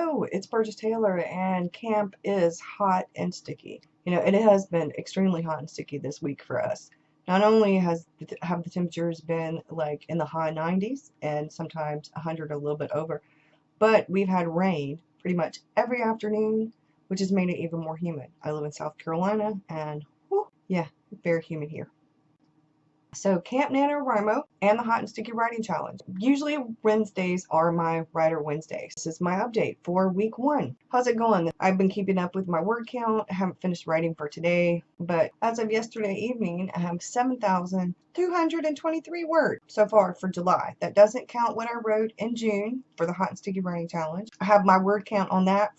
Hello, it's Burgess Taylor, and camp is hot and sticky. You know, it has been extremely hot and sticky this week for us. Not only have the temperatures been like in the high 90s and sometimes 100 a little bit over, but we've had rain pretty much every afternoon, which has made it even more humid. I live in South Carolina, and whew, yeah, very humid here. So Camp NaNoWriMo and the Hot and Sticky Writing Challenge. Usually Wednesdays are my Writer Wednesdays. This is my update for week 1. How's it going? I've been keeping up with my word count. I haven't finished writing for today, but as of yesterday evening, I have 7,223 words so far for July. That doesn't count what I wrote in June for the Hot and Sticky Writing Challenge. I have my word count on that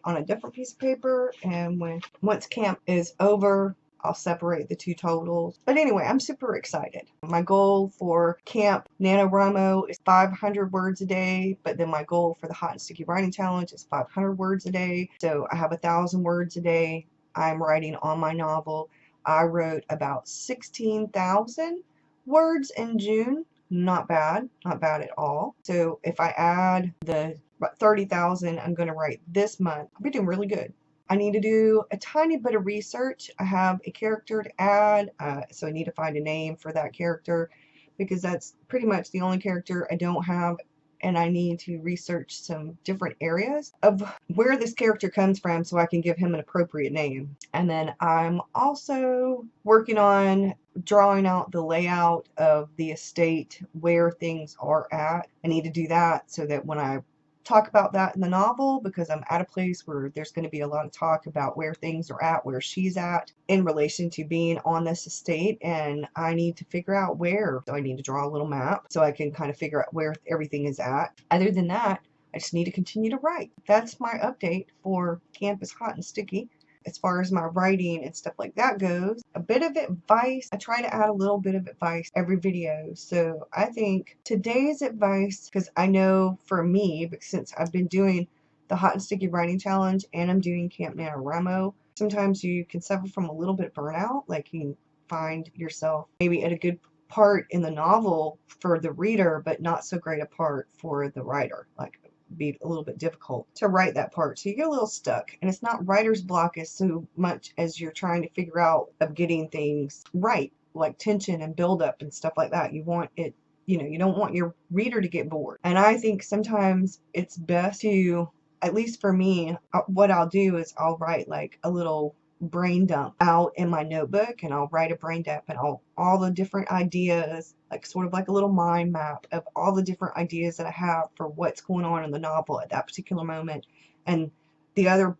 on a different piece of paper, and once camp is over, I'll separate the two totals. But anyway, I'm super excited. My goal for Camp NaNoWriMo is 500 words a day, but then my goal for the Hot and Sticky Writing Challenge is 500 words a day. So I have 1,000 words a day. I'm writing on my novel. I wrote about 16,000 words in June. Not bad at all. So if I add the 30,000 I'm going to write this month, I'll be doing really good. I need to do a tiny bit of research. I have a character to add, so I need to find a name for that character because that's pretty much the only character I don't have, and I need to research some different areas of where this character comes from so I can give him an appropriate name. And then I'm also working on drawing out the layout of the estate, where things are at. I need to do that so that when I talk about that in the novel, because I'm at a place where there's going to be a lot of talk about where things are at, where she's at in relation to being on this estate, and I need to figure out where. So I need to draw a little map so I can kind of figure out where everything is at. Other than that, I just need to continue to write. That's my update for Camp is Hot and Sticky. As far as my writing and stuff like that goes, a bit of advice. I try to add a little bit of advice every video. So I think today's advice, because I know for me, but since I've been doing the Hot and Sticky Writing Challenge and I'm doing Camp NaNoWriMo, sometimes you can suffer from a little bit of burnout. Like you find yourself maybe at a good part in the novel for the reader, but not so great a part for the writer. Like be a little bit difficult to write that part, so you get a little stuck, and it's not writer's block as so much as you're trying to figure out of getting things right, like tension and build up and stuff like that. You want it, you know, you don't want your reader to get bored. And I think sometimes it's best to, at least for me, what I'll do is I'll write like a little brain dump out in my notebook, and I'll write a brain dump and all the different ideas, like sort of like a little mind map of all the different ideas that I have for what's going on in the novel at that particular moment, and the other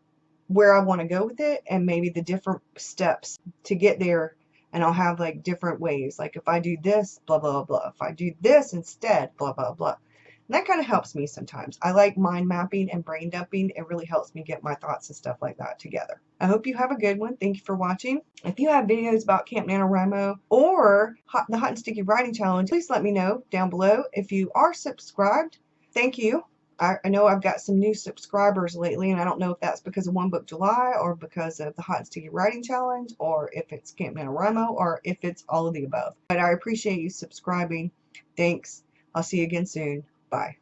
where I want to go with it, and maybe the different steps to get there. And I'll have like different ways, like if I do this, blah blah blah, if I do this instead, blah blah blah. And that kind of helps me sometimes. I like mind mapping and brain dumping. It really helps me get my thoughts and stuff like that together. I hope you have a good one. Thank you for watching. If you have videos about Camp NaNoWriMo or the Hot and Sticky Writing Challenge, please let me know down below. If you are subscribed, thank you. I know I've got some new subscribers lately, and I don't know if that's because of One Book July or because of the Hot and Sticky Writing Challenge, or if it's Camp NaNoWriMo, or if it's all of the above. But I appreciate you subscribing. Thanks. I'll see you again soon. Bye.